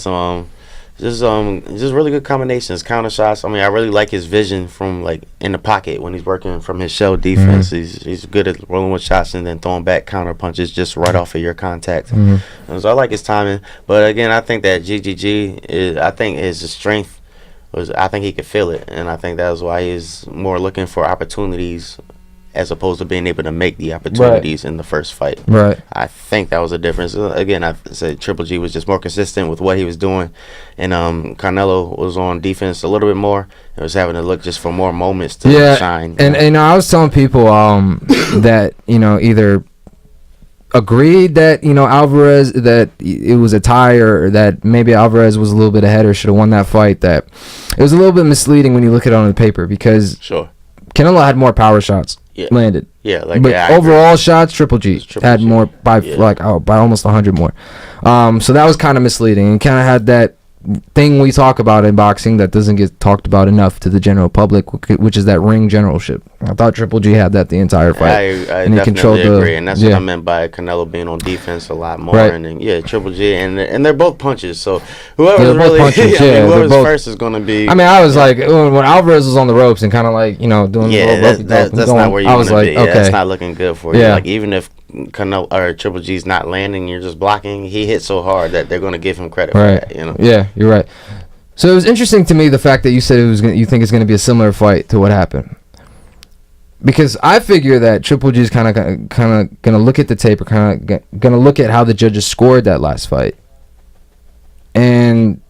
Just really good combinations, counter shots. I mean, I really like his vision from like in the pocket when he's working from his shell defense. He's good at rolling with shots and then throwing back counter punches just right off of your contact. And so I like his timing. But again, I think that GGG his strength was, I think he could feel it, and I think that was why he's more looking for opportunities as opposed to being able to make the opportunities in the first fight. Right. I think that was a difference. Again, I said Triple G was just more consistent with what he was doing, and Canelo was on defense a little bit more. It was having to look just for more moments to shine. And I was telling people that, either agreed that, Alvarez, that it was a tie, or that maybe Alvarez was a little bit ahead or should have won that fight, that it was a little bit misleading when you look at it on the paper, because Canelo had more power shots. Landed. Yeah, but overall shots, Triple G had more by almost 100 more. So that was kind of misleading, and kind of had that thing we talk about in boxing that doesn't get talked about enough to the general public, which is that ring generalship. I thought Triple G had that the entire fight. I and definitely agree, and that's what I meant by Canelo being on defense a lot more. And then, Triple G, and they're both punches. So whoever's really whoever's first is going to be. I mean, I was like, when Alvarez was on the ropes and kind of like doing that's not where you want to be. Okay. That's not looking good for you. Like, even if Canelo or Triple G's not landing, you're just blocking. He hit so hard that they're going to give him credit for that. Yeah, you're right. So it was interesting to me the fact that you said you think it's going to be a similar fight to what happened, because I figure that Triple G is kind of going to look at the tape, or kind of going to look at how the judges scored that last fight, and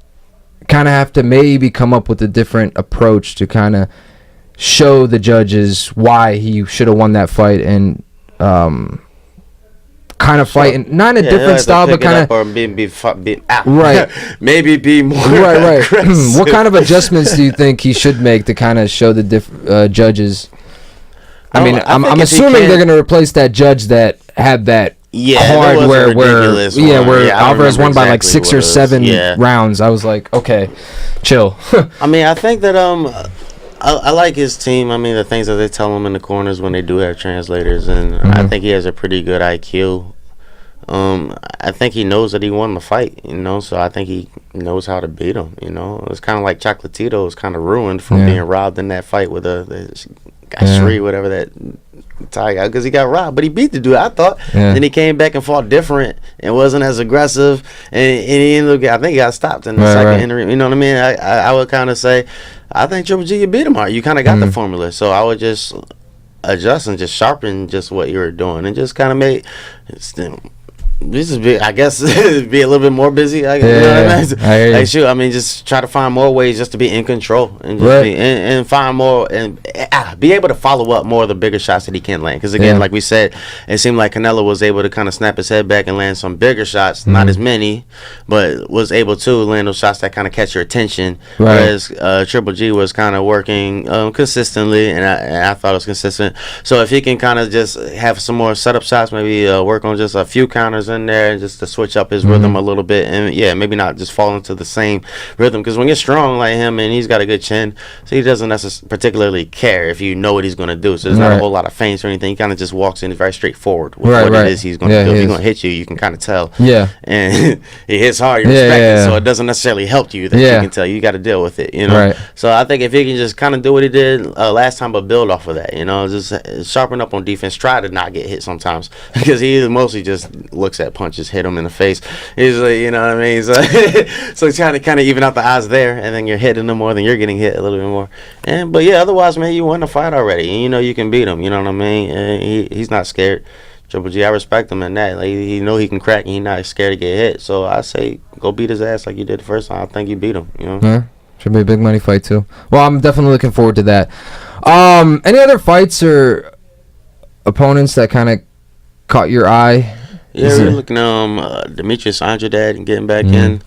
kind of have to maybe come up with a different approach to kind of show the judges why he should have won that fight, and kind of fighting, not in a different style, but kind of, or maybe be more aggressive. What kind of adjustments do you think he should make to kind of show the judges? I mean, I'm assuming they're going to replace that judge that had that hard where Alvarez won by like 6 or 7 rounds. I was like, okay, chill. I mean, I think that I like his team. I mean, the things that they tell him in the corners when they do have translators, and I think he has a pretty good IQ. I think he knows that he won the fight, so I think he knows how to beat him, It's kind of like Chocolatito was kind of ruined from being robbed in that fight with the guy Shree, whatever that guy, because he got robbed, but he beat the dude, I thought. Then he came back and fought different and wasn't as aggressive, and he ended up, I think he got stopped in the second interview. You know what I mean? I would kind of say, I think Triple G, you beat him hard. You kind of got the formula, so I would just adjust and just sharpen just what you were doing, and just kind of make this is big, I guess. Be a little bit more busy. You know what I mean? I mean, just try to find more ways just to be in control, and just and find more, and be able to follow up more of the bigger shots that he can land. Because again, like we said, it seemed like Canelo was able to kind of snap his head back and land some bigger shots, not as many, but was able to land those shots that kind of catch your attention. Whereas Triple G was kind of working consistently, and I thought it was consistent. So if he can kind of just have some more setup shots, maybe work on just a few counters counters in there just to switch up his rhythm a little bit, and yeah, maybe not just fall into the same rhythm. Because when you're strong like him and he's got a good chin, so he doesn't particularly care if you know what he's going to do. So there's not a whole lot of feints or anything. He kind of just walks in very straightforward with what it is he's going to do. If he's going to hit you can kind of tell. Yeah. And he hits hard, you respect it, so it doesn't necessarily help you that you can tell. You got to deal with it, you know. So I think if he can just kind of do what he did last time, but build off of that, you know, just sharpen up on defense, try to not get hit sometimes, because he mostly just looks at punches, hit him in the face. He's like, you know what I mean? So he's trying to kind of even out the odds there, and then you're hitting him more than you're getting hit a little bit more. But yeah, otherwise, man, you won the fight already, and you know you can beat him. You know what I mean? And he's not scared. Triple G, I respect him in that. Like, he know he can crack, and he's not scared to get hit. So I say go beat his ass like you did the first time. I think you beat him. You know? Yeah, should be a big money fight too. Well, I'm definitely looking forward to that. Any other fights or opponents that kind of caught your eye? Yeah, we're looking at Demetrius Andrade and getting back in.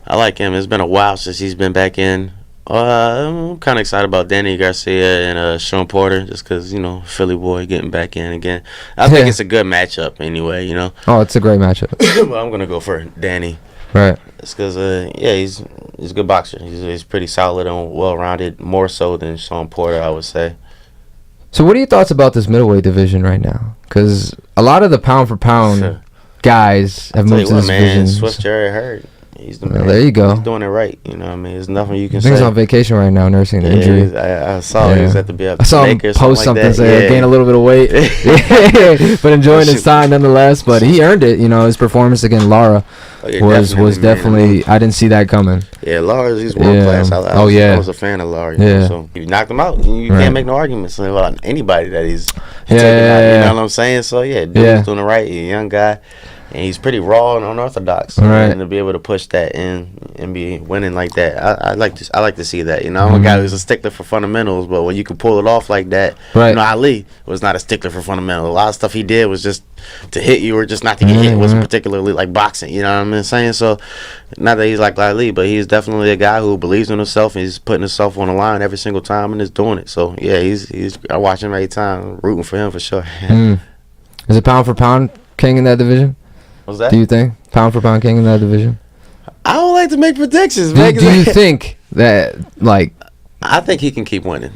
I like him. It's been a while since he's been back in. I'm kind of excited about Danny Garcia and Sean Porter, just because, you know, Philly boy getting back in again. I think it's a good matchup anyway, you know. Oh, it's a great matchup. But I'm going to go for Danny. Right. It's because, he's a good boxer. He's pretty solid and well-rounded, more so than Sean Porter, I would say. So what are your thoughts about this middleweight division right now? Because a lot of the pound-for-pound guys have moved to this division. Swift Jerry Hurd. He's the man. Well, there you go. He's doing it right. You know what I mean? There's nothing you can say. He's on vacation right now, nursing an injury. I saw he was at the I saw him post something saying gain a little bit of weight, but enjoying his time nonetheless. But he earned it. You know, his performance against Lara was definitely. I didn't see that coming. Yeah, He's world class. I was a fan of Lara. Yeah. So you knocked him out. You can't make no arguments about anybody that he's taking out. You know what I'm saying? So yeah, dude's doing it right. He's a young guy. And he's pretty raw and unorthodox, and to be able to push that and be winning like that, I like to see that. You know, I'm a guy who's a stickler for fundamentals, but when you can pull it off like that, you know, Ali was not a stickler for fundamentals. A lot of stuff he did was just to hit you or just not to get hit. It wasn't particularly like boxing. You know what I'm saying? So, not that he's like Ali, but he's definitely a guy who believes in himself. And he's putting himself on the line every single time and is doing it. So yeah, he's I watch him every time, rooting for him for sure. Is it pound for pound king in that division? What's that? Do you think pound for pound king in that division? I don't like to make predictions. Do you think that, like? I think he can keep winning.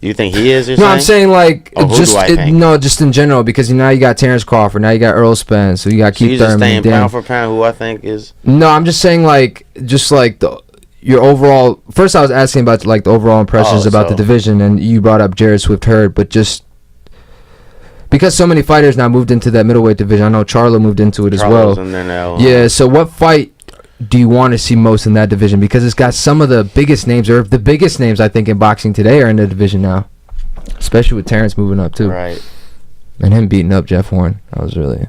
You think he is? No, I'm saying like just in general, because now you got Terrence Crawford, now you got Earl Spence, so you got Keith Thurman. Just saying pound for pound, who I think is? No, I'm just saying your overall. First, I was asking about like the overall impressions about the division, and you brought up Jared Swift Hurd, but just. Because so many fighters now moved into that middleweight division. I know Charlo moved into it as well. In there now. Yeah, so what fight do you want to see most in that division? Because it's got some of the biggest names, or the biggest names I think in boxing today are in the division now. Especially with Terrence moving up too. Right. And him beating up Jeff Horn. I was really...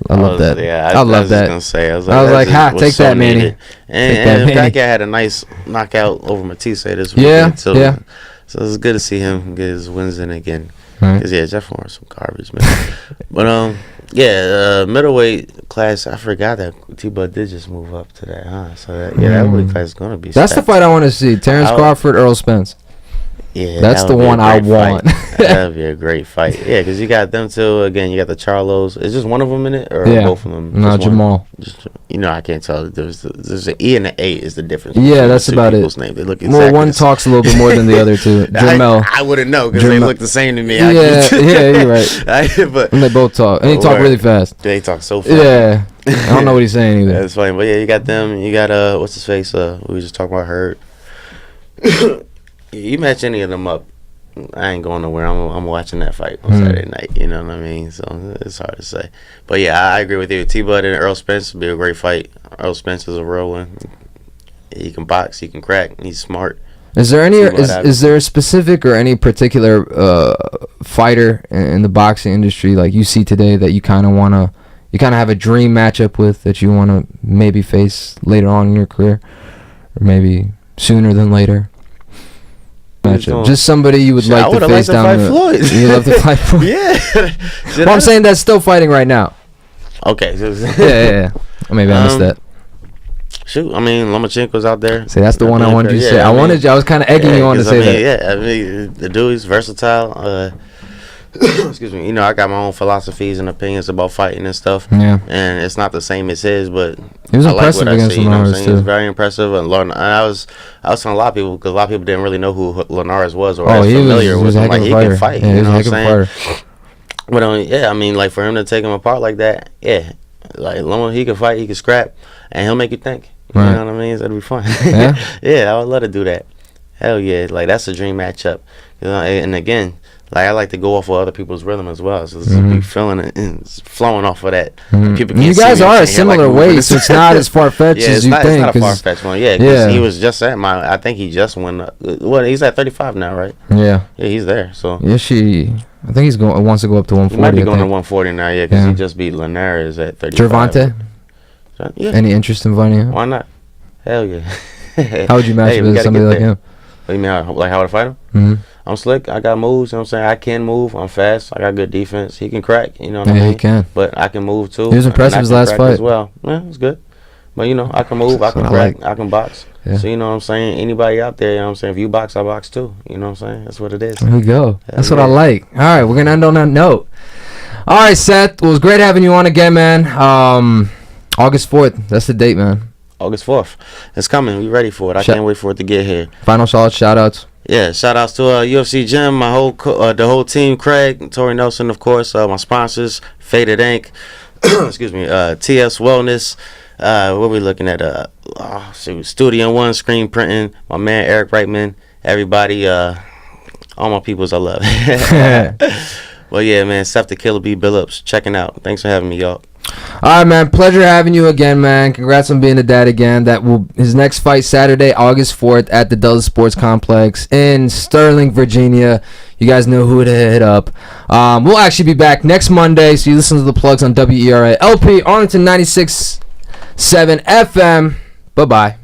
I love that. Yeah, I love that. I was like, take that, Manny. And that guy had a nice knockout over Matisse this weekend. Yeah. So it's good to see him get his wins in again. Because, Jeff Horn's some garbage, man. But, middleweight class, I forgot that T-Bud did just move up to that, huh? So, that weight class is going to be That's the fight I want to see. Terrence Crawford, Earl Spence. Yeah, that's the one I want. That would be a great fight. Yeah, because you got them two. Again, you got the Charlos. Is just one of them in it, or both of them? No, Jamal. I can't tell. There's an E and an A is the difference. Yeah, that's about it. Name. They look exactly one talks a little bit more than the other two. Jamal. I wouldn't know because they look the same to me. You're right. But and they both talk, and they talk really fast. They talk so fast. Yeah, I don't know what he's saying either. That's funny, but you got them. You got what's his face? We were just talking about Hurd. You match any of them up, I ain't going nowhere. I'm watching that fight on Saturday night. You know what I mean? So it's hard to say. But yeah, I agree with you. T-Bud and Earl Spence would be a great fight. Earl Spence is a real one. He can box. He can crack. He's smart. Is there is there a specific or any particular fighter in the boxing industry like you see today that you kind of have a dream matchup with, that you want to maybe face later on in your career, or maybe sooner than later? Matchup. Just somebody you would like to face down the Floyd. You love to fight Floyd. Yeah. Well, I'm saying that's still fighting right now. Okay. Yeah. Maybe I missed that. Shoot, I mean, Lomachenko's out there. See, that's the one I wanted you to say. I was kind of egging you on to say that. Yeah, I mean, the dude is versatile. excuse me, I got my own philosophies and opinions about fighting and stuff. Yeah. And it's not the same as his, but He was I impressive like what against I see. You know what I'm Linares saying? too. He was very impressive. And I was telling a lot of people, because a lot of people didn't really know who Linares was or Oh, was he familiar was with a him. heck Like, of a he can fighter. fight. Yeah, he You was know a what heck I'm of a saying? fighter. But yeah, I mean, like, for him to take him apart like that, yeah, like, long as he can fight, he can scrap, and he'll make you think. You Right. know what I mean? So that'd be fun. Yeah? Yeah, I would love to do that. Hell yeah, like, that's a dream matchup. And again, like, I like to go off of other people's rhythm as well. So it's be feeling it and it's flowing off of that. People can't You see guys me, are can't a hear, similar like, weight, moving. so it's not as far fetched as you think. It's not a 'cause- far fetched one. Yeah, 'cause Yeah. he was just at I think he just won. He's at 35 now, right? Yeah. Yeah, he's there. So Yeah, I think wants to go up to 140. he might be I going to think. 140 now. Yeah, because Yeah. he just beat Linares at 35. Gervonta? Yeah. Any interest in fighting him? Why not? Hell yeah. How would you match Hey, it we with gotta somebody get like there. him? What do you mean? Like, how to fight him? Mm-hmm. I'm slick. I got moves. You know what I'm saying? I can move. I'm fast. I got good defense. He can crack. You know what I Yeah, mean? he can. But I can move too. He was and impressive I his can last crack fight. as well. Yeah, it's good. But I can move. I can That's what I crack. I can box. Yeah. So you know what I'm saying? Anybody out there, you know what I'm saying? If you box, I box too. You know what I'm saying? That's what it is. There we go. That's what I yeah. like. All right, we're gonna end on that note. All right, Seth. It was great having you on again, man. August 4th. That's the date, man. August 4th. It's coming. We ready for it. I can't wait for it to get here. Final shout outs. Yeah, shout outs to UFC Gym, my the whole team, Craig, Tori Nelson, of course, my sponsors, Faded Inc., excuse me, TS Wellness, what we looking at, Studio One, Screen Printing, my man Eric Reitman, everybody, all my peoples I love. Well, yeah, man, Seth the Killer B. Billups, checking out. Thanks for having me, y'all. All right, man. Pleasure having you again, man. Congrats on being a dad again. His next fight Saturday, August 4th at the Dulles Sports Complex in Sterling, Virginia. You guys know who to hit up. We'll actually be back next Monday, so you listen to the plugs on WERA LP, Arlington 96.7 FM. Bye-bye.